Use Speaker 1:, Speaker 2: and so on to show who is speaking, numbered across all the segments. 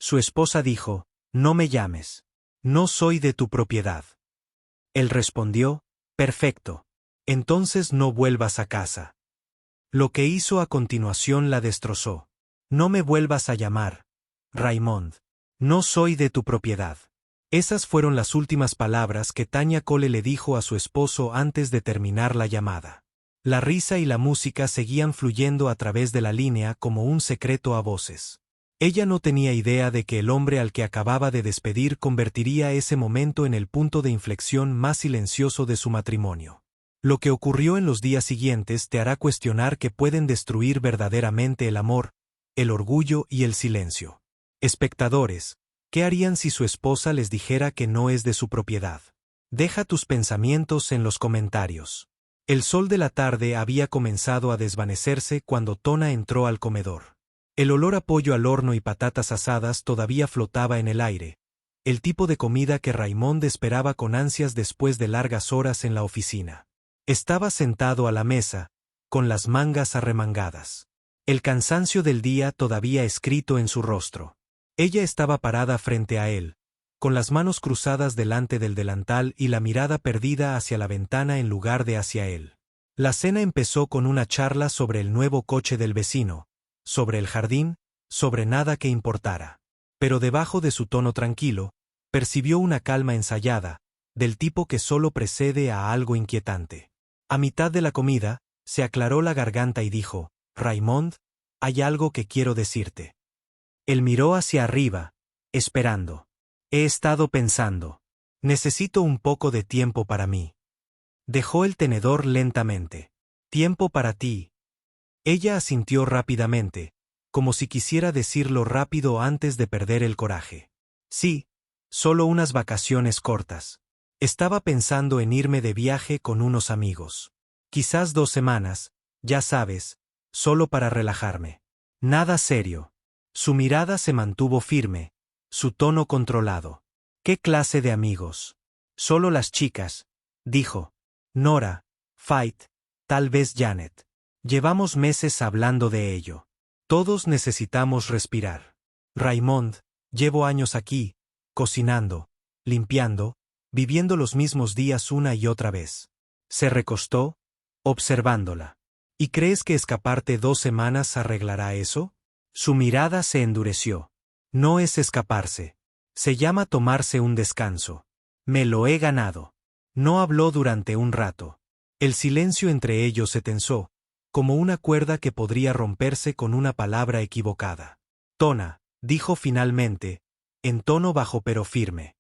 Speaker 1: Su esposa dijo, «No me llames. No soy de tu propiedad». Él respondió, «Perfecto. Entonces no vuelvas a casa». Lo que hizo a continuación la destrozó. «No me vuelvas a llamar, Raymond. No soy de tu propiedad». Esas fueron las últimas palabras que Tanya Cole le dijo a su esposo antes de terminar la llamada. La risa y la música seguían fluyendo a través de la línea como un secreto a voces. Ella no tenía idea de que el hombre al que acababa de despedir convertiría ese momento en el punto de inflexión más silencioso de su matrimonio. Lo que ocurrió en los días siguientes te hará cuestionar que pueden destruir verdaderamente el amor, el orgullo y el silencio. Espectadores, ¿qué harían si su esposa les dijera que no es de su propiedad? Deja tus pensamientos en los comentarios. El sol de la tarde había comenzado a desvanecerse cuando Tona entró al comedor. El olor a pollo al horno y patatas asadas todavía flotaba en el aire, el tipo de comida que Raymond esperaba con ansias después de largas horas en la oficina. Estaba sentado a la mesa, con las mangas arremangadas. El cansancio del día todavía escrito en su rostro. Ella estaba parada frente a él, con las manos cruzadas delante del delantal y la mirada perdida hacia la ventana en lugar de hacia él. La cena empezó con una charla sobre el nuevo coche del vecino, sobre el jardín, sobre nada que importara. Pero debajo de su tono tranquilo, percibió una calma ensayada, del tipo que solo precede a algo inquietante. A mitad de la comida, se aclaró la garganta y dijo, «Raymond, hay algo que quiero decirte». Él miró hacia arriba, esperando. «He estado pensando. Necesito un poco de tiempo para mí». Dejó el tenedor lentamente. «Tiempo para ti». Ella asintió rápidamente, como si quisiera decirlo rápido antes de perder el coraje. «Sí, solo unas vacaciones cortas. Estaba pensando en irme de viaje con unos amigos. Quizás 2 semanas, ya sabes, solo para relajarme. Nada serio». Su mirada se mantuvo firme, su tono controlado. «¿Qué clase de amigos?» «Solo las chicas», dijo. «Nora, Fait, tal vez Janet. Llevamos meses hablando de ello. Todos necesitamos respirar. Raymond, llevo años aquí, cocinando, limpiando, viviendo los mismos días una y otra vez». Se recostó, observándola. «¿Y crees que escaparte 2 semanas arreglará eso?» Su mirada se endureció. «No es escaparse. Se llama tomarse un descanso. Me lo he ganado». No habló durante un rato. El silencio entre ellos se tensó, como una cuerda que podría romperse con una palabra equivocada. «Tona», dijo finalmente, en tono bajo pero firme.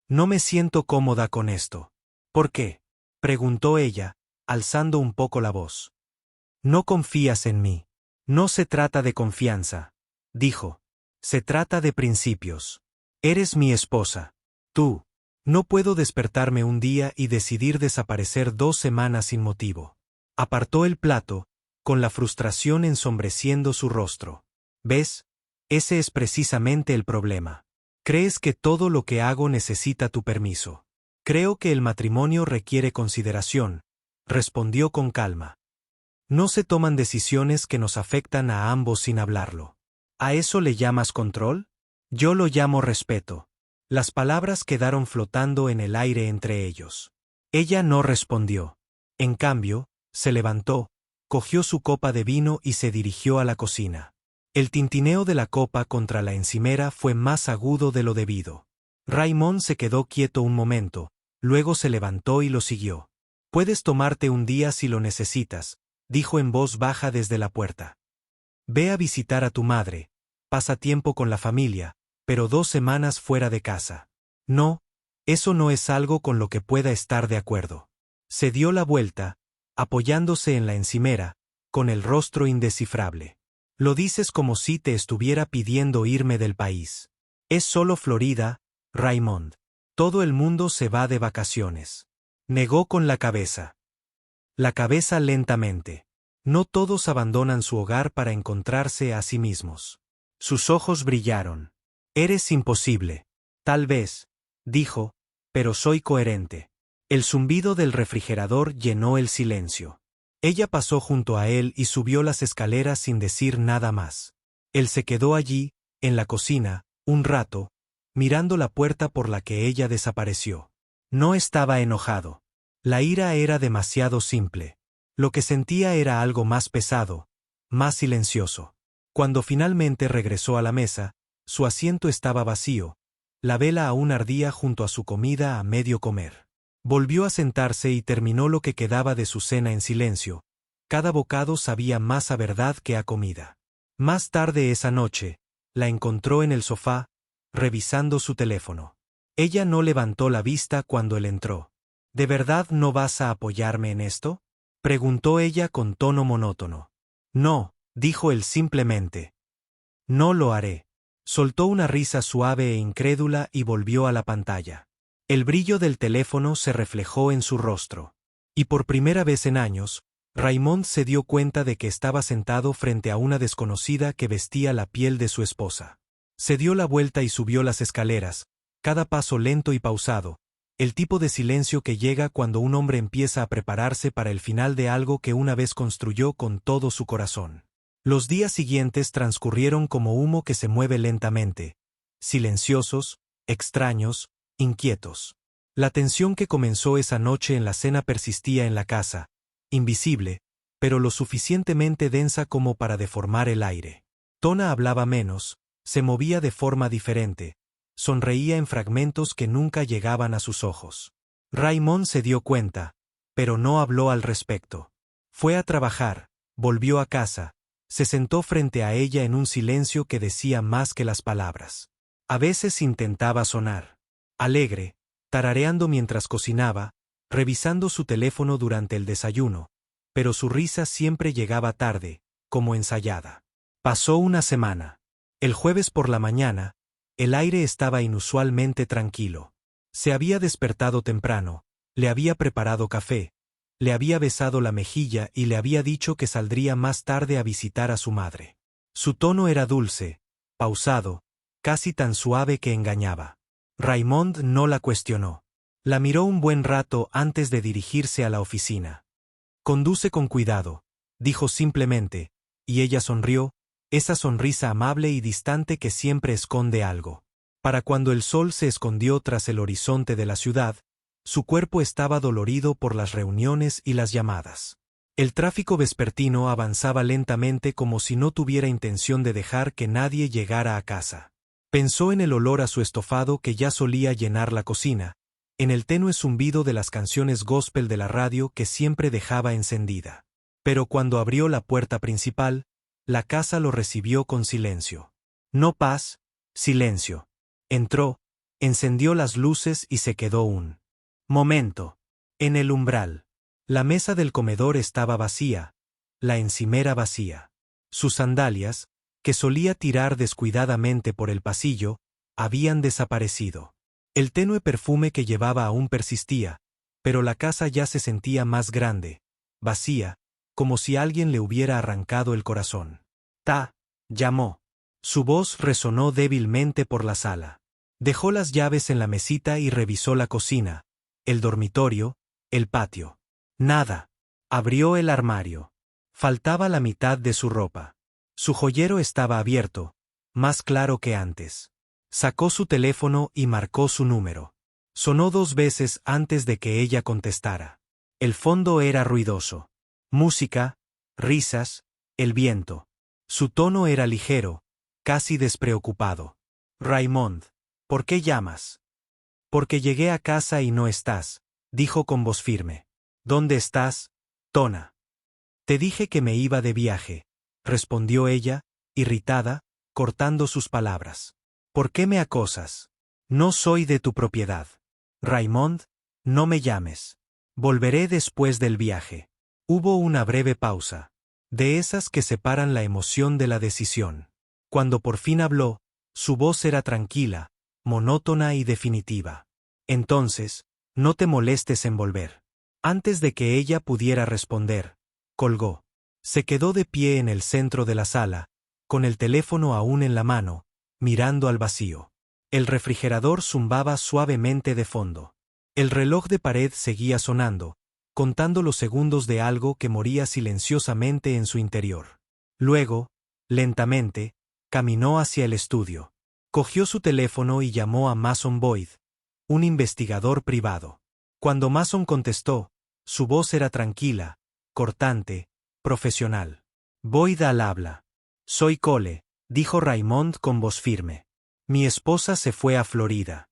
Speaker 1: «No me siento cómoda con esto». «¿Por qué?», preguntó ella, alzando un poco la voz. «No confías en mí». «No se trata de confianza», dijo. «Se trata de principios. Eres mi esposa. Tú. No puedo despertarme un día y decidir desaparecer 2 semanas sin motivo». Apartó el plato, con la frustración ensombreciendo su rostro. «¿Ves? Ese es precisamente el problema. Crees que todo lo que hago necesita tu permiso». «Creo que el matrimonio requiere consideración», respondió con calma. «No se toman decisiones que nos afectan a ambos sin hablarlo». «¿A eso le llamas control?» «Yo lo llamo respeto». Las palabras quedaron flotando en el aire entre ellos. Ella no respondió. En cambio, se levantó, cogió su copa de vino y se dirigió a la cocina. El tintineo de la copa contra la encimera fue más agudo de lo debido. Raymond se quedó quieto un momento, luego se levantó y lo siguió. «Puedes tomarte un día si lo necesitas», dijo en voz baja desde la puerta. «Ve a visitar a tu madre, pasa tiempo con la familia, pero 2 semanas fuera de casa». «No, eso no es algo con lo que pueda estar de acuerdo». Se dio la vuelta, apoyándose en la encimera, con el rostro indescifrable. «Lo dices como si te estuviera pidiendo irme del país. Es solo Florida, Raymond. Todo el mundo se va de vacaciones». Negó con la cabeza. La cabeza lentamente. No todos abandonan su hogar para encontrarse a sí mismos. Sus ojos brillaron. «Eres imposible». «Tal vez», dijo, «pero soy coherente». El zumbido del refrigerador llenó el silencio. Ella pasó junto a él y subió las escaleras sin decir nada más. Él se quedó allí, en la cocina, un rato, mirando la puerta por la que ella desapareció. No estaba enojado. La ira era demasiado simple. Lo que sentía era algo más pesado, más silencioso. Cuando finalmente regresó a la mesa, su asiento estaba vacío, la vela aún ardía junto a su comida a medio comer. Volvió a sentarse y terminó lo que quedaba de su cena en silencio. Cada bocado sabía más a verdad que a comida. Más tarde esa noche, la encontró en el sofá, revisando su teléfono. Ella no levantó la vista cuando él entró. ¿De verdad no vas a apoyarme en esto?, preguntó ella con tono monótono. No, dijo él simplemente. No lo haré. Soltó una risa suave e incrédula y volvió a la pantalla. El brillo del teléfono se reflejó en su rostro. Y por primera vez en años, Raymond se dio cuenta de que estaba sentado frente a una desconocida que vestía la piel de su esposa. Se dio la vuelta y subió las escaleras, cada paso lento y pausado, el tipo de silencio que llega cuando un hombre empieza a prepararse para el final de algo que una vez construyó con todo su corazón. Los días siguientes transcurrieron como humo que se mueve lentamente, silenciosos, extraños, inquietos. La tensión que comenzó esa noche en la cena persistía en la casa, invisible, pero lo suficientemente densa como para deformar el aire. Tona hablaba menos, se movía de forma diferente, sonreía en fragmentos que nunca llegaban a sus ojos. Raymond se dio cuenta, pero no habló al respecto. Fue a trabajar, volvió a casa, se sentó frente a ella en un silencio que decía más que las palabras. A veces intentaba sonar alegre, tarareando mientras cocinaba, revisando su teléfono durante el desayuno, pero su risa siempre llegaba tarde, como ensayada. Pasó una semana. El jueves por la mañana, el aire estaba inusualmente tranquilo. Se había despertado temprano, le había preparado café, le había besado la mejilla y le había dicho que saldría más tarde a visitar a su madre. Su tono era dulce, pausado, casi tan suave que engañaba. Raymond no la cuestionó. La miró un buen rato antes de dirigirse a la oficina. Conduce con cuidado, dijo simplemente, y ella sonrió, esa sonrisa amable y distante que siempre esconde algo. Para cuando el sol se escondió tras el horizonte de la ciudad, su cuerpo estaba dolorido por las reuniones y las llamadas. El tráfico vespertino avanzaba lentamente como si no tuviera intención de dejar que nadie llegara a casa. Pensó en el olor a su estofado que ya solía llenar la cocina, en el tenue zumbido de las canciones gospel de la radio que siempre dejaba encendida. Pero cuando abrió la puerta principal, la casa lo recibió con silencio. No paz, silencio. Entró, encendió las luces y se quedó un momento en el umbral. La mesa del comedor estaba vacía, la encimera vacía. Sus sandalias, que solía tirar descuidadamente por el pasillo, habían desaparecido. El tenue perfume que llevaba aún persistía, pero la casa ya se sentía más grande, vacía, como si alguien le hubiera arrancado el corazón. «Ta», llamó. Su voz resonó débilmente por la sala. Dejó las llaves en la mesita y revisó la cocina, el dormitorio, el patio. Nada. Abrió el armario. Faltaba la mitad de su ropa. Su joyero estaba abierto, más claro que antes. Sacó su teléfono y marcó su número. Sonó 2 veces antes de que ella contestara. El fondo era ruidoso. Música, risas, el viento. Su tono era ligero, casi despreocupado. «Raymond, ¿por qué llamas?» «Porque llegué a casa y no estás», dijo con voz firme. «¿Dónde estás, Tona?» «Te dije que me iba de viaje», respondió ella, irritada, cortando sus palabras. «¿Por qué me acosas? No soy de tu propiedad. Raymond, no me llames. Volveré después del viaje». Hubo una breve pausa, de esas que separan la emoción de la decisión. Cuando por fin habló, su voz era tranquila, monótona y definitiva. «Entonces, no te molestes en volver». Antes de que ella pudiera responder, colgó. Se quedó de pie en el centro de la sala, con el teléfono aún en la mano, mirando al vacío. El refrigerador zumbaba suavemente de fondo. El reloj de pared seguía sonando, contando los segundos de algo que moría silenciosamente en su interior. Luego, lentamente, caminó hacia el estudio. Cogió su teléfono y llamó a Mason Boyd, un investigador privado. Cuando Mason contestó, su voz era tranquila, cortante, profesional. Boyd al habla. Soy Cole, dijo Raymond con voz firme. Mi esposa se fue a Florida.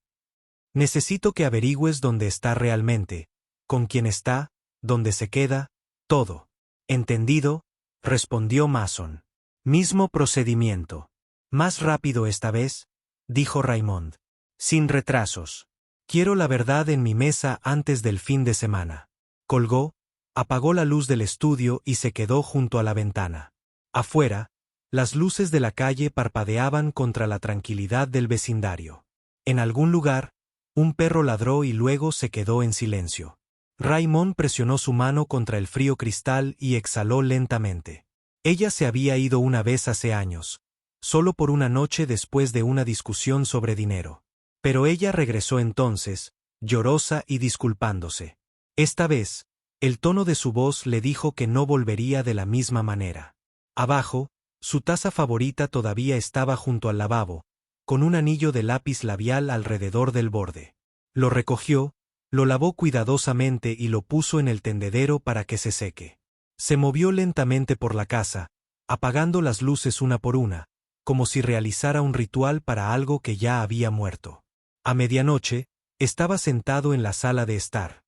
Speaker 1: Necesito que averigües dónde está realmente, con quién está, dónde se queda, todo. ¿Entendido?, respondió Mason. Mismo procedimiento. Más rápido esta vez, dijo Raymond. Sin retrasos. Quiero la verdad en mi mesa antes del fin de semana. Colgó, apagó la luz del estudio y se quedó junto a la ventana. Afuera, las luces de la calle parpadeaban contra la tranquilidad del vecindario. En algún lugar, un perro ladró y luego se quedó en silencio. Raymond presionó su mano contra el frío cristal y exhaló lentamente. Ella se había ido una vez hace años, solo por una noche después de una discusión sobre dinero. Pero ella regresó entonces, llorosa y disculpándose. Esta vez, el tono de su voz le dijo que no volvería de la misma manera. Abajo, su taza favorita todavía estaba junto al lavabo, con un anillo de lápiz labial alrededor del borde. Lo recogió, lo lavó cuidadosamente y lo puso en el tendedero para que se seque. Se movió lentamente por la casa, apagando las luces una por una, como si realizara un ritual para algo que ya había muerto. A medianoche, estaba sentado en la sala de estar.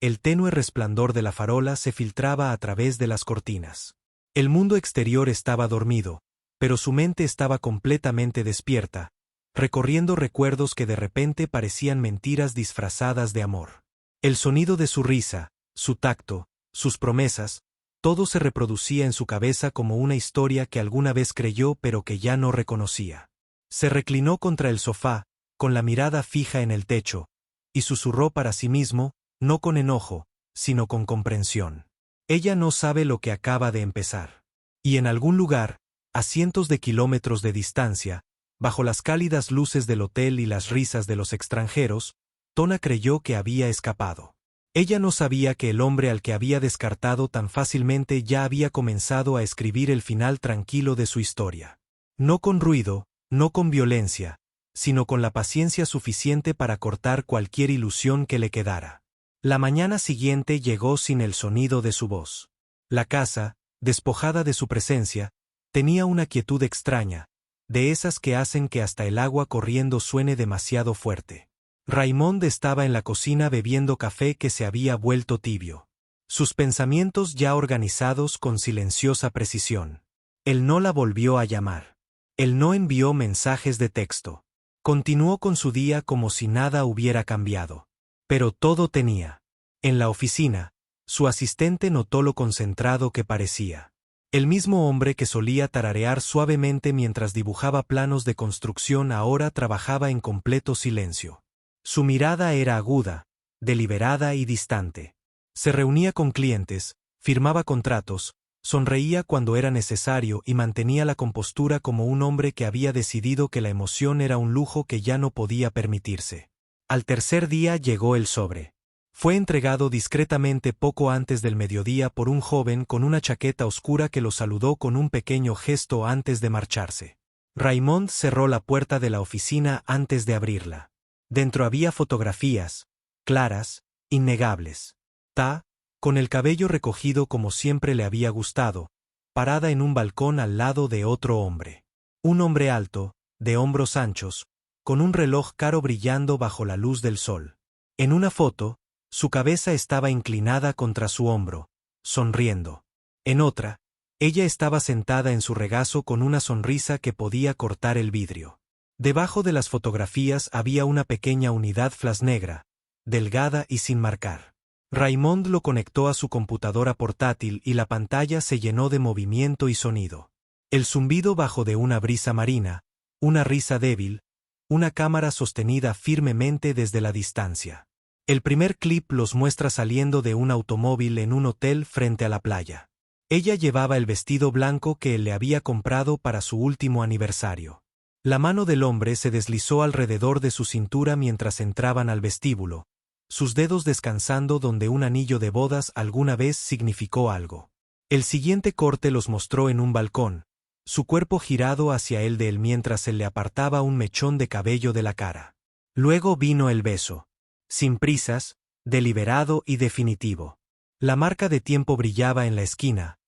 Speaker 1: El tenue resplandor de la farola se filtraba a través de las cortinas. El mundo exterior estaba dormido, pero su mente estaba completamente despierta, recorriendo recuerdos que de repente parecían mentiras disfrazadas de amor. El sonido de su risa, su tacto, sus promesas, todo se reproducía en su cabeza como una historia que alguna vez creyó pero que ya no reconocía. Se reclinó contra el sofá, con la mirada fija en el techo, y susurró para sí mismo, no con enojo, sino con comprensión. Ella no sabe lo que acaba de empezar. Y en algún lugar, a cientos de kilómetros de distancia, bajo las cálidas luces del hotel y las risas de los extranjeros, Tona creyó que había escapado. Ella no sabía que el hombre al que había descartado tan fácilmente ya había comenzado a escribir el final tranquilo de su historia. No con ruido, no con violencia, sino con la paciencia suficiente para cortar cualquier ilusión que le quedara. La mañana siguiente llegó sin el sonido de su voz. La casa, despojada de su presencia, tenía una quietud extraña, de esas que hacen que hasta el agua corriendo suene demasiado fuerte. Raymond estaba en la cocina bebiendo café que se había vuelto tibio. Sus pensamientos ya organizados con silenciosa precisión. Él no la volvió a llamar. Él no envió mensajes de texto. Continuó con su día como si nada hubiera cambiado. Pero todo tenía. En la oficina, su asistente notó lo concentrado que parecía. El mismo hombre que solía tararear suavemente mientras dibujaba planos de construcción ahora trabajaba en completo silencio. Su mirada era aguda, deliberada y distante. Se reunía con clientes, firmaba contratos, sonreía cuando era necesario y mantenía la compostura como un hombre que había decidido que la emoción era un lujo que ya no podía permitirse. Al tercer día llegó el sobre. Fue entregado discretamente poco antes del mediodía por un joven con una chaqueta oscura que lo saludó con un pequeño gesto antes de marcharse. Raymond cerró la puerta de la oficina antes de abrirla. Dentro había fotografías, claras, innegables. Ta, con el cabello recogido como siempre le había gustado, parada en un balcón al lado de otro hombre. Un hombre alto, de hombros anchos, con un reloj caro brillando bajo la luz del sol. En una foto, su cabeza estaba inclinada contra su hombro, sonriendo. En otra, ella estaba sentada en su regazo con una sonrisa que podía cortar el vidrio. Debajo de las fotografías había una pequeña unidad flash negra, delgada y sin marcar. Raymond lo conectó a su computadora portátil y la pantalla se llenó de movimiento y sonido. El zumbido bajo de una brisa marina, una risa débil, una cámara sostenida firmemente desde la distancia. El primer clip los muestra saliendo de un automóvil en un hotel frente a la playa. Ella llevaba el vestido blanco que él le había comprado para su último aniversario. La mano del hombre se deslizó alrededor de su cintura mientras entraban al vestíbulo, sus dedos descansando donde un anillo de bodas alguna vez significó algo. El siguiente corte los mostró en un balcón, su cuerpo girado hacia él de él mientras él le apartaba un mechón de cabello de la cara. Luego vino el beso. Sin prisas, deliberado y definitivo. La marca de tiempo brillaba en la esquina.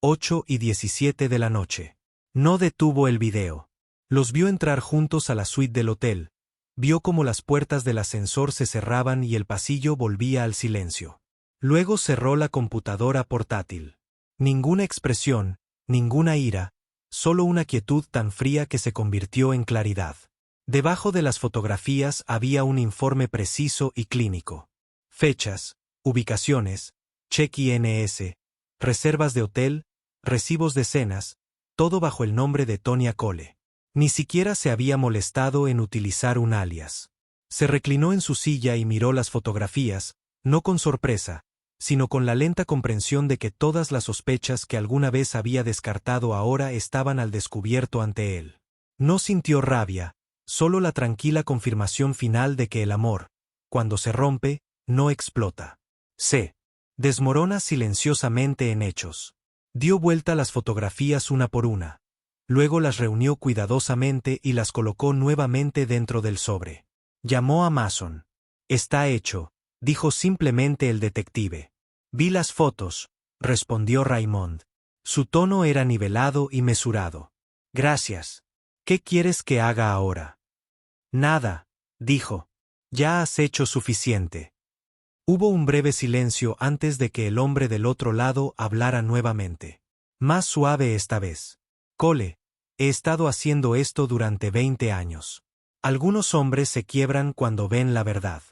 Speaker 1: 8:17 de la noche. No detuvo el video. Los vio entrar juntos a la suite del hotel. Vio cómo las puertas del ascensor se cerraban y el pasillo volvía al silencio. Luego cerró la computadora portátil. Ninguna expresión, ninguna ira, solo una quietud tan fría que se convirtió en claridad. Debajo de las fotografías había un informe preciso y clínico. Fechas, ubicaciones, check-ins, reservas de hotel, recibos de cenas, todo bajo el nombre de Tonya Cole. Ni siquiera se había molestado en utilizar un alias. Se reclinó en su silla y miró las fotografías, no con sorpresa, sino con la lenta comprensión de que todas las sospechas que alguna vez había descartado ahora estaban al descubierto ante él. No sintió rabia, solo la tranquila confirmación final de que el amor, cuando se rompe, no explota. Se desmorona silenciosamente en hechos. Dio vuelta las fotografías una por una. Luego las reunió cuidadosamente y las colocó nuevamente dentro del sobre. Llamó a Mason. «Está hecho», dijo simplemente el detective. «Vi las fotos», respondió Raymond. Su tono era nivelado y mesurado. «Gracias. ¿Qué quieres que haga ahora?» «Nada», dijo. «Ya has hecho suficiente». Hubo un breve silencio antes de que el hombre del otro lado hablara nuevamente. Más suave esta vez. «Cole, he estado haciendo esto durante 20 años. Algunos hombres se quiebran cuando ven la verdad.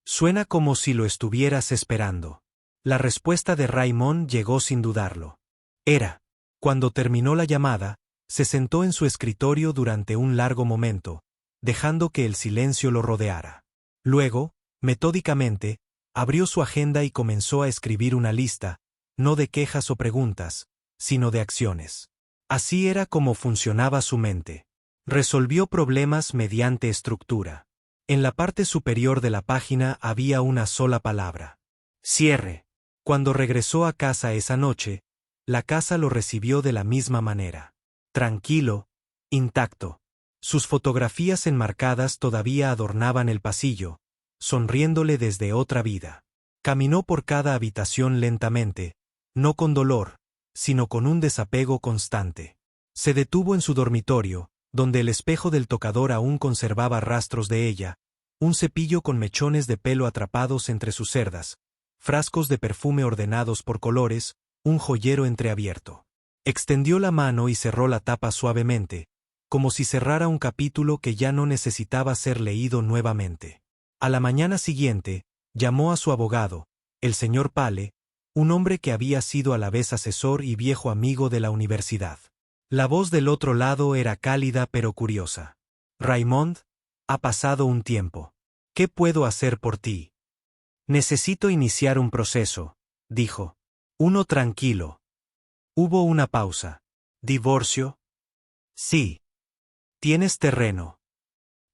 Speaker 1: Suena como si lo estuvieras esperando». La respuesta de Raymond llegó sin dudarlo. Era. Cuando terminó la llamada, se sentó en su escritorio durante un largo momento, dejando que el silencio lo rodeara. Luego, metódicamente, abrió su agenda y comenzó a escribir una lista, no de quejas o preguntas, sino de acciones. Así era como funcionaba su mente. Resolvió problemas mediante estructura. En la parte superior de la página había una sola palabra. Cierre. Cuando regresó a casa esa noche, la casa lo recibió de la misma manera. Tranquilo, intacto. Sus fotografías enmarcadas todavía adornaban el pasillo, sonriéndole desde otra vida. Caminó por cada habitación lentamente, no con dolor, sino con un desapego constante. Se detuvo en su dormitorio, donde el espejo del tocador aún conservaba rastros de ella, un cepillo con mechones de pelo atrapados entre sus cerdas, frascos de perfume ordenados por colores, un joyero entreabierto. Extendió la mano y cerró la tapa suavemente, como si cerrara un capítulo que ya no necesitaba ser leído nuevamente. A la mañana siguiente, llamó a su abogado, el señor Pale, un hombre que había sido a la vez asesor y viejo amigo de la universidad. La voz del otro lado era cálida pero curiosa. «Raymond, ha pasado un tiempo. ¿Qué puedo hacer por ti?» «Necesito iniciar un proceso», dijo. «Uno tranquilo». Hubo una pausa. «¿Divorcio?» «Sí». «¿Tienes terreno?»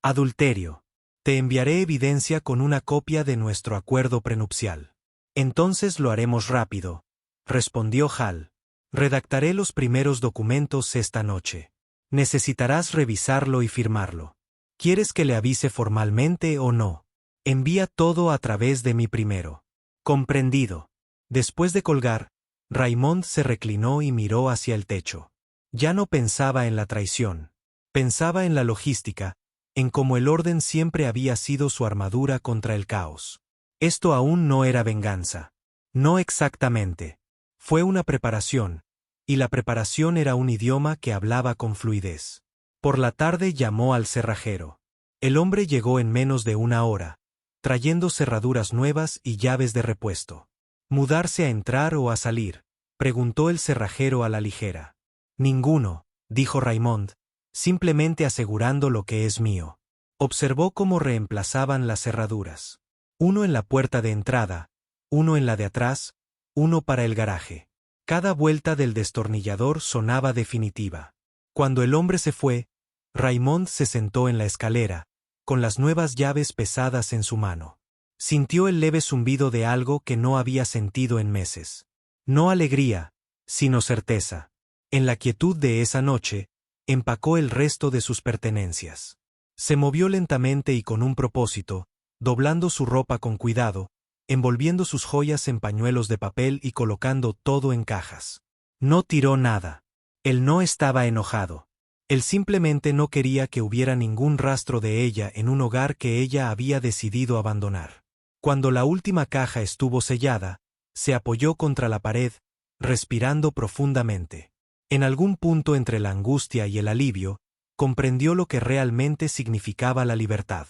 Speaker 1: «Adulterio». «Te enviaré evidencia con una copia de nuestro acuerdo prenupcial». «Entonces lo haremos rápido», respondió Hal. «Redactaré los primeros documentos esta noche. Necesitarás revisarlo y firmarlo. ¿Quieres que le avise formalmente o no? Envía todo a través de mí primero». «Comprendido». Después de colgar, Raymond se reclinó y miró hacia el techo. Ya no pensaba en la traición. Pensaba en la logística, en cómo el orden siempre había sido su armadura contra el caos. Esto aún no era venganza. No exactamente. Fue una preparación, y la preparación era un idioma que hablaba con fluidez. Por la tarde llamó al cerrajero. El hombre llegó en menos de una hora, trayendo cerraduras nuevas y llaves de repuesto. «¿Mudarse a entrar o a salir?», preguntó el cerrajero a la ligera. «Ninguno», dijo Raymond, simplemente asegurando lo que es mío. Observó cómo reemplazaban las cerraduras. Uno en la puerta de entrada, uno en la de atrás, uno para el garaje. Cada vuelta del destornillador sonaba definitiva. Cuando el hombre se fue, Raymond se sentó en la escalera, con las nuevas llaves pesadas en su mano. Sintió el leve zumbido de algo que no había sentido en meses. No alegría, sino certeza. En la quietud de esa noche, empacó el resto de sus pertenencias. Se movió lentamente y con un propósito, doblando su ropa con cuidado, envolviendo sus joyas en pañuelos de papel y colocando todo en cajas. No tiró nada. Él no estaba enojado. Él simplemente no quería que hubiera ningún rastro de ella en un hogar que ella había decidido abandonar. Cuando la última caja estuvo sellada, se apoyó contra la pared, respirando profundamente. En algún punto entre la angustia y el alivio, comprendió lo que realmente significaba la libertad.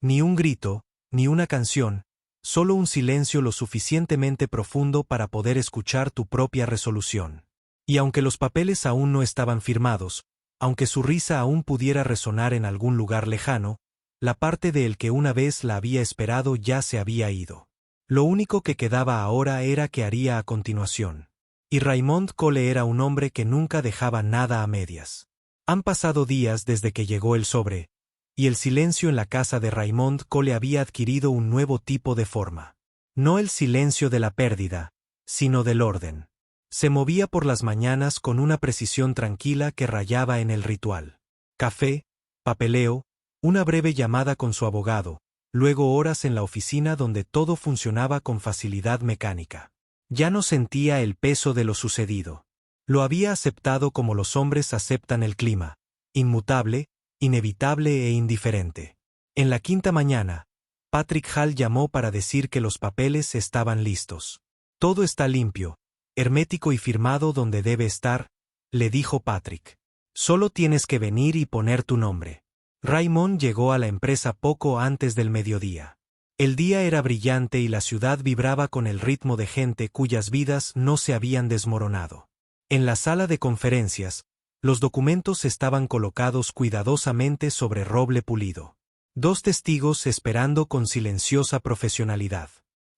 Speaker 1: Ni un grito, ni una canción, solo un silencio lo suficientemente profundo para poder escuchar tu propia resolución. Y aunque los papeles aún no estaban firmados, aunque su risa aún pudiera resonar en algún lugar lejano, la parte de él que una vez la había esperado ya se había ido. Lo único que quedaba ahora era qué haría a continuación. Y Raymond Cole era un hombre que nunca dejaba nada a medias. Han pasado días desde que llegó el sobre, y el silencio en la casa de Raymond Cole había adquirido un nuevo tipo de forma. No el silencio de la pérdida, sino del orden. Se movía por las mañanas con una precisión tranquila que rayaba en el ritual. Café, papeleo, una breve llamada con su abogado, luego horas en la oficina donde todo funcionaba con facilidad mecánica. Ya no sentía el peso de lo sucedido. Lo había aceptado como los hombres aceptan el clima, inmutable, inevitable e indiferente. En la quinta mañana, Patrick Hall llamó para decir que los papeles estaban listos. Todo está limpio, hermético y firmado donde debe estar, le dijo Patrick. Solo tienes que venir y poner tu nombre. Raymond llegó a la empresa poco antes del mediodía. El día era brillante y la ciudad vibraba con el ritmo de gente cuyas vidas no se habían desmoronado. En la sala de conferencias, los documentos estaban colocados cuidadosamente sobre roble pulido. 2 testigos esperando con silenciosa profesionalidad.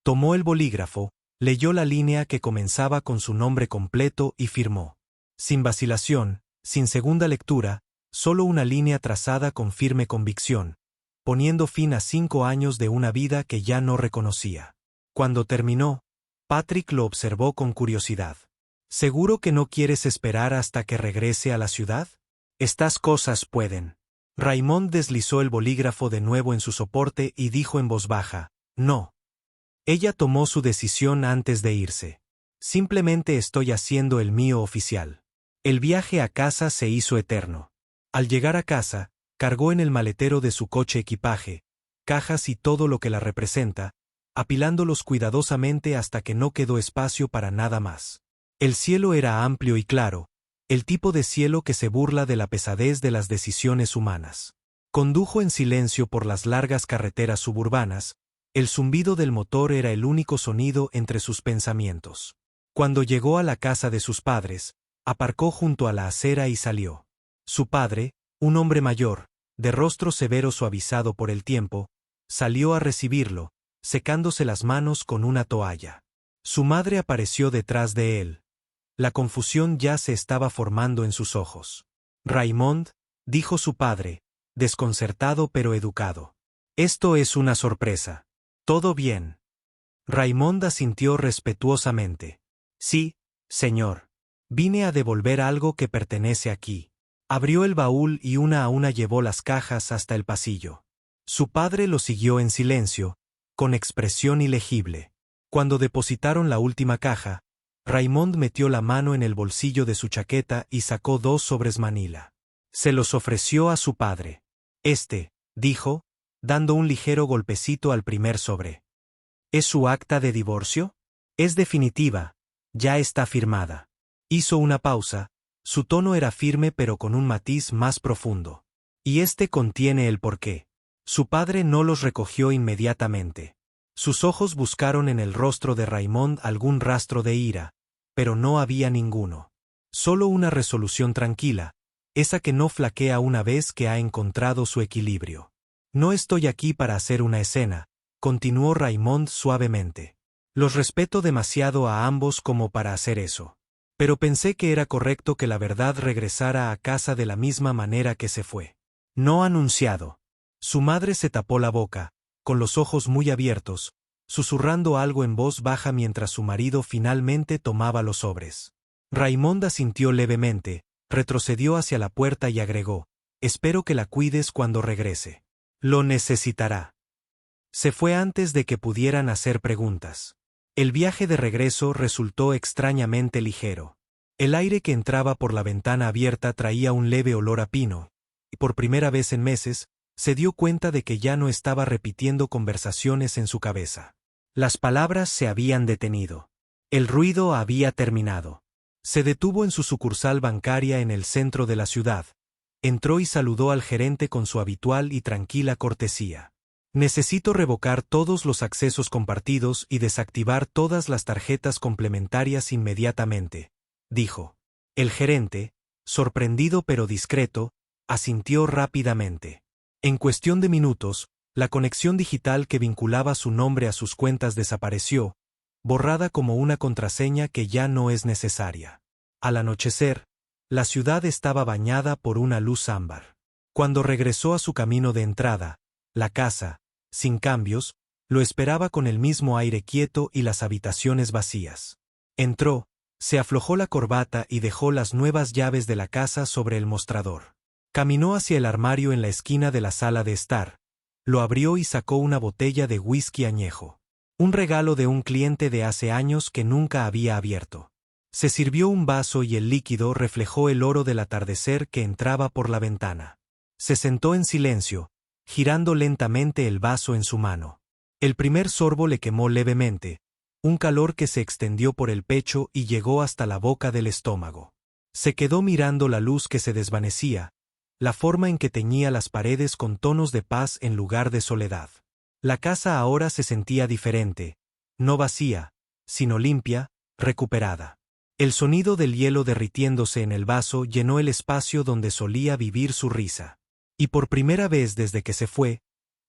Speaker 1: Tomó el bolígrafo, leyó la línea que comenzaba con su nombre completo y firmó. Sin vacilación, sin segunda lectura, solo una línea trazada con firme convicción, poniendo fin a 5 años de una vida que ya no reconocía. Cuando terminó, Patrick lo observó con curiosidad. ¿Seguro que no quieres esperar hasta que regrese a la ciudad? Estas cosas pueden. Raymond deslizó el bolígrafo de nuevo en su soporte y dijo en voz baja, no. Ella tomó su decisión antes de irse. Simplemente estoy haciendo el mío oficial. El viaje a casa se hizo eterno. Al llegar a casa, cargó en el maletero de su coche equipaje, cajas y todo lo que la representa, apilándolos cuidadosamente hasta que no quedó espacio para nada más. El cielo era amplio y claro, el tipo de cielo que se burla de la pesadez de las decisiones humanas. Condujo en silencio por las largas carreteras suburbanas, el zumbido del motor era el único sonido entre sus pensamientos. Cuando llegó a la casa de sus padres, aparcó junto a la acera y salió. Su padre, un hombre mayor, de rostro severo suavizado por el tiempo, salió a recibirlo, secándose las manos con una toalla. Su madre apareció detrás de él. La confusión ya se estaba formando en sus ojos. Raymond, dijo su padre, desconcertado pero educado. Esto es una sorpresa. ¿Todo bien? Raymond asintió respetuosamente. Sí, señor. Vine a devolver algo que pertenece aquí. Abrió el baúl y una a una llevó las cajas hasta el pasillo. Su padre lo siguió en silencio, con expresión ilegible. Cuando depositaron la última caja, Raymond metió la mano en el bolsillo de su chaqueta y sacó 2 sobres manila. Se los ofreció a su padre. Dijo, dando un ligero golpecito al primer sobre. ¿Es su acta de divorcio? Es definitiva, ya está firmada. Hizo una pausa, su tono era firme pero con un matiz más profundo. Y contiene el porqué. Su padre no los recogió inmediatamente. Sus ojos buscaron en el rostro de Raymond algún rastro de ira, pero no había ninguno. Solo una resolución tranquila, esa que no flaquea una vez que ha encontrado su equilibrio. No estoy aquí para hacer una escena, continuó Raymond suavemente. Los respeto demasiado a ambos como para hacer eso. Pero pensé que era correcto que la verdad regresara a casa de la misma manera que se fue. No anunciado. Su madre se tapó la boca, con los ojos muy abiertos, susurrando algo en voz baja mientras su marido finalmente tomaba los sobres. Raymond asintió levemente, retrocedió hacia la puerta y agregó: espero que la cuides cuando regrese. Lo necesitará. Se fue antes de que pudieran hacer preguntas. El viaje de regreso resultó extrañamente ligero. El aire que entraba por la ventana abierta traía un leve olor a pino, y por primera vez en meses, se dio cuenta de que ya no estaba repitiendo conversaciones en su cabeza. Las palabras se habían detenido. El ruido había terminado. Se detuvo en su sucursal bancaria en el centro de la ciudad. Entró y saludó al gerente con su habitual y tranquila cortesía. Necesito revocar todos los accesos compartidos y desactivar todas las tarjetas complementarias inmediatamente, dijo. El gerente, sorprendido pero discreto, asintió rápidamente. En cuestión de minutos, la conexión digital que vinculaba su nombre a sus cuentas desapareció, borrada como una contraseña que ya no es necesaria. Al anochecer, la ciudad estaba bañada por una luz ámbar. Cuando regresó a su camino de entrada, la casa, sin cambios, lo esperaba con el mismo aire quieto y las habitaciones vacías. Entró, se aflojó la corbata y dejó las nuevas llaves de la casa sobre el mostrador. Caminó hacia el armario en la esquina de la sala de estar, lo abrió y sacó una botella de whisky añejo. Un regalo de un cliente de hace años que nunca había abierto. Se sirvió un vaso y el líquido reflejó el oro del atardecer que entraba por la ventana. Se sentó en silencio, girando lentamente el vaso en su mano. El primer sorbo le quemó levemente, un calor que se extendió por el pecho y llegó hasta la boca del estómago. Se quedó mirando la luz que se desvanecía, la forma en que teñía las paredes con tonos de paz en lugar de soledad. La casa ahora se sentía diferente, no vacía, sino limpia, recuperada. El sonido del hielo derritiéndose en el vaso llenó el espacio donde solía vivir su risa. Y por primera vez desde que se fue,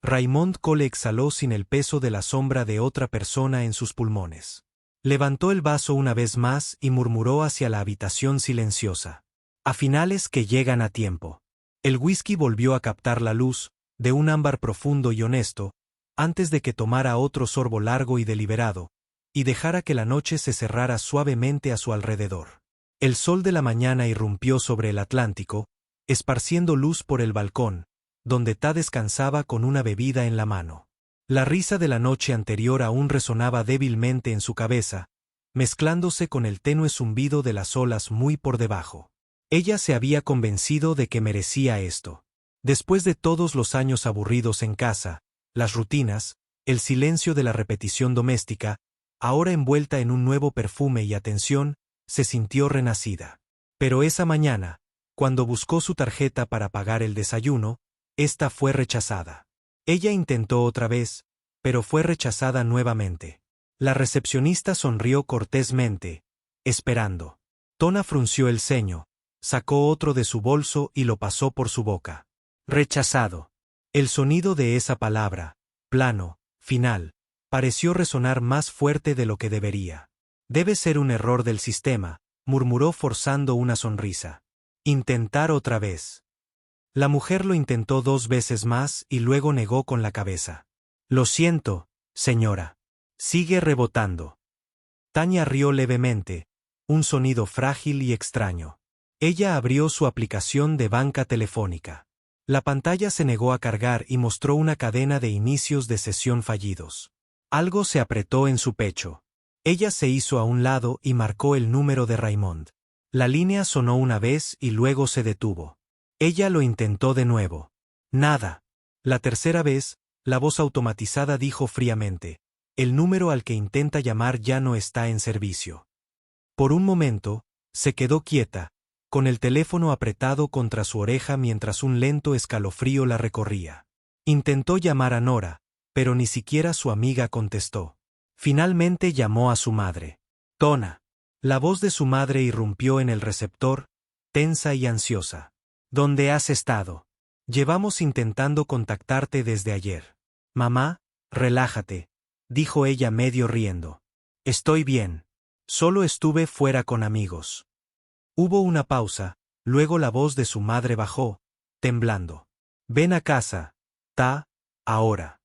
Speaker 1: Raymond Cole exhaló sin el peso de la sombra de otra persona en sus pulmones. Levantó el vaso una vez más y murmuró hacia la habitación silenciosa. A finales que llegan a tiempo. El whisky volvió a captar la luz, de un ámbar profundo y honesto, antes de que tomara otro sorbo largo y deliberado, y dejara que la noche se cerrara suavemente a su alrededor. El sol de la mañana irrumpió sobre el Atlántico, esparciendo luz por el balcón, donde Ta descansaba con una bebida en la mano. La risa de la noche anterior aún resonaba débilmente en su cabeza, mezclándose con el tenue zumbido de las olas muy por debajo. Ella se había convencido de que merecía esto. Después de todos los años aburridos en casa, las rutinas, el silencio de la repetición doméstica, ahora envuelta en un nuevo perfume y atención, se sintió renacida. Pero esa mañana, cuando buscó su tarjeta para pagar el desayuno, esta fue rechazada. Ella intentó otra vez, pero fue rechazada nuevamente. La recepcionista sonrió cortésmente, esperando. Tona frunció el ceño, sacó otro de su bolso y lo pasó por su boca. Rechazado. El sonido de esa palabra, plano, final, pareció resonar más fuerte de lo que debería. Debe ser un error del sistema, murmuró forzando una sonrisa. Intentar otra vez. La mujer lo intentó 2 veces más y luego negó con la cabeza. Lo siento, señora. Sigue rebotando. Tania rió levemente, un sonido frágil y extraño. Ella abrió su aplicación de banca telefónica. La pantalla se negó a cargar y mostró una cadena de inicios de sesión fallidos. Algo se apretó en su pecho. Ella se hizo a un lado y marcó el número de Raymond. La línea sonó una vez y luego se detuvo. Ella lo intentó de nuevo. Nada. La tercera vez, la voz automatizada dijo fríamente: el número al que intenta llamar ya no está en servicio. Por un momento, se quedó quieta, con el teléfono apretado contra su oreja mientras un lento escalofrío la recorría. Intentó llamar a Nora, pero ni siquiera su amiga contestó. Finalmente llamó a su madre. Tona. La voz de su madre irrumpió en el receptor, tensa y ansiosa. ¿Dónde has estado? Llevamos intentando contactarte desde ayer. Mamá, relájate, dijo ella medio riendo. Estoy bien. Solo estuve fuera con amigos. Hubo una pausa, luego la voz de su madre bajó, temblando. Ven a casa, Ta, ahora.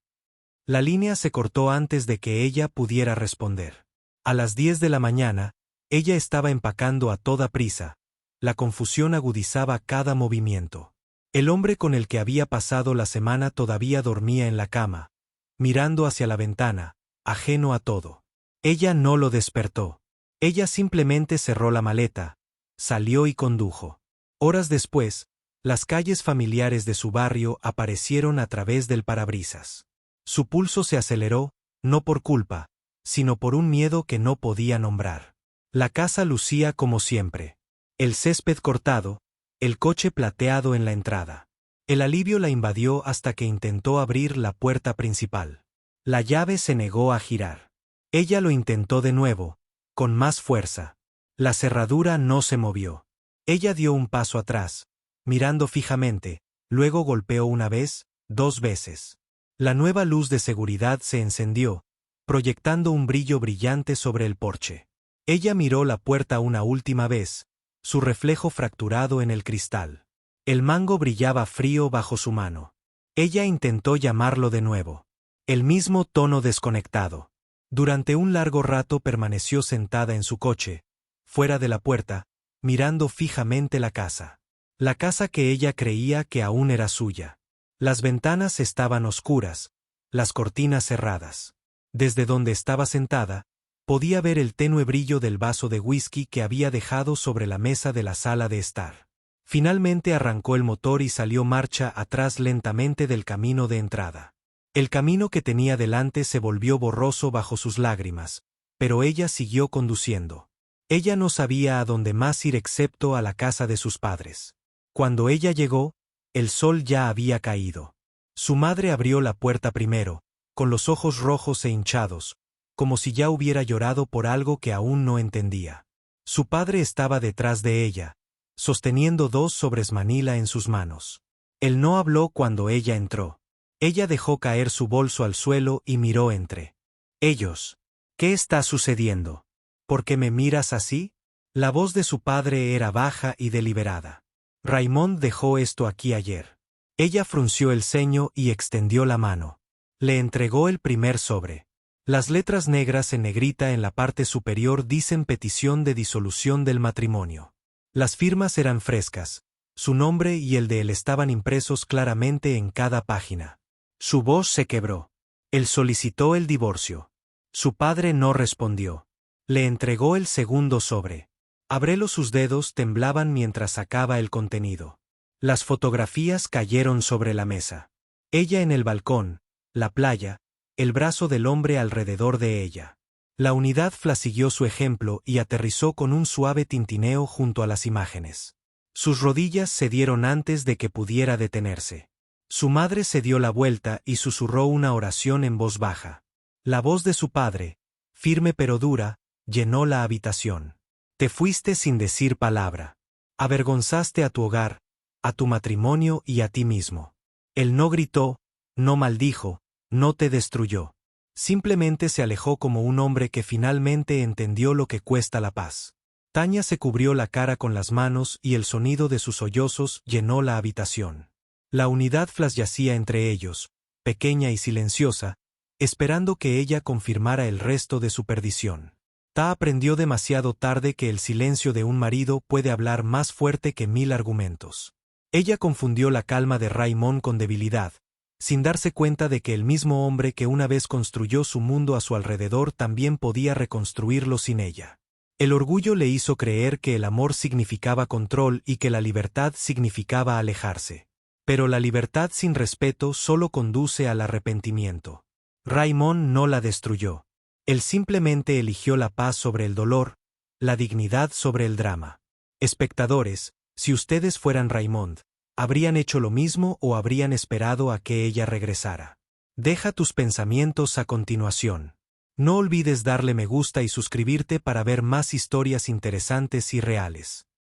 Speaker 1: La línea se cortó antes de que ella pudiera responder. A las 10 de la mañana, Ella estaba empacando a toda prisa. La confusión agudizaba cada movimiento. El hombre con el que había pasado la semana todavía dormía en la cama, mirando hacia la ventana, ajeno a todo. Ella no lo despertó. Ella simplemente cerró la maleta, salió y condujo. Horas después, las calles familiares de su barrio aparecieron a través del parabrisas. Su pulso se aceleró, no por culpa, sino por un miedo que no podía nombrar. La casa lucía como siempre. El césped cortado, el coche plateado en la entrada. El alivio la invadió hasta que intentó abrir la puerta principal. La llave se negó a girar. Ella lo intentó de nuevo, con más fuerza. La cerradura no se movió. Ella dio un paso atrás, mirando fijamente, luego golpeó una vez, 2 veces. La nueva luz de seguridad se encendió, proyectando un brillo brillante sobre el porche. Ella miró la puerta una última vez, su reflejo fracturado en el cristal. El mango brillaba frío bajo su mano. Ella intentó llamarlo de nuevo. El mismo tono desconectado. Durante un largo rato permaneció sentada en su coche, fuera de la puerta, mirando fijamente la casa. La casa que ella creía que aún era suya. Las ventanas estaban oscuras, las cortinas cerradas. Desde donde estaba sentada, podía ver el tenue brillo del vaso de whisky que había dejado sobre la mesa de la sala de estar. Finalmente arrancó el motor y salió marcha atrás lentamente del camino de entrada. El camino que tenía delante se volvió borroso bajo sus lágrimas, pero ella siguió conduciendo. Ella no sabía a dónde más ir excepto a la casa de sus padres. Cuando ella llegó, el sol ya había caído. Su madre abrió la puerta primero, con los ojos rojos e hinchados, como si ya hubiera llorado por algo que aún no entendía. Su padre estaba detrás de ella, sosteniendo 2 sobres Manila en sus manos. Él no habló cuando ella entró. Ella dejó caer su bolso al suelo y miró entre ellos. ¿Qué está sucediendo? ¿Por qué me miras así? La voz de su padre era baja y deliberada. Raymond dejó esto aquí ayer. Ella frunció el ceño y extendió la mano. Le entregó el primer sobre. Las letras negras en negrita en la parte superior dicen petición de disolución del matrimonio. Las firmas eran frescas. Su nombre y el de él estaban impresos claramente en cada página. Su voz se quebró. Él solicitó el divorcio. Su padre no respondió. Le entregó el segundo sobre. Abrelo sus dedos temblaban mientras sacaba el contenido. Las fotografías cayeron sobre la mesa. Ella en el balcón, la playa, el brazo del hombre alrededor de ella. La unidad FLA siguió su ejemplo y aterrizó con un suave tintineo junto a las imágenes. Sus rodillas cedieron antes de que pudiera detenerse. Su madre se dio la vuelta y susurró una oración en voz baja. La voz de su padre, firme pero dura, llenó la habitación. Te fuiste sin decir palabra. Avergonzaste a tu hogar, a tu matrimonio y a ti mismo. Él no gritó, no maldijo, no te destruyó. Simplemente se alejó como un hombre que finalmente entendió lo que cuesta la paz. Tanya se cubrió la cara con las manos y el sonido de sus sollozos llenó la habitación. La unidad FLAS yacía entre ellos, pequeña y silenciosa, esperando que ella confirmara el resto de su perdición. Ta aprendió demasiado tarde que el silencio de un marido puede hablar más fuerte que 1000 argumentos. Ella confundió la calma de Raymond con debilidad, sin darse cuenta de que el mismo hombre que una vez construyó su mundo a su alrededor también podía reconstruirlo sin ella. El orgullo le hizo creer que el amor significaba control y que la libertad significaba alejarse. Pero la libertad sin respeto solo conduce al arrepentimiento. Raymond no la destruyó. Él simplemente eligió la paz sobre el dolor, la dignidad sobre el drama. Espectadores, si ustedes fueran Raymond, ¿habrían hecho lo mismo o habrían esperado a que ella regresara? Deja tus pensamientos a continuación. No olvides darle me gusta y suscribirte para ver más historias interesantes y reales.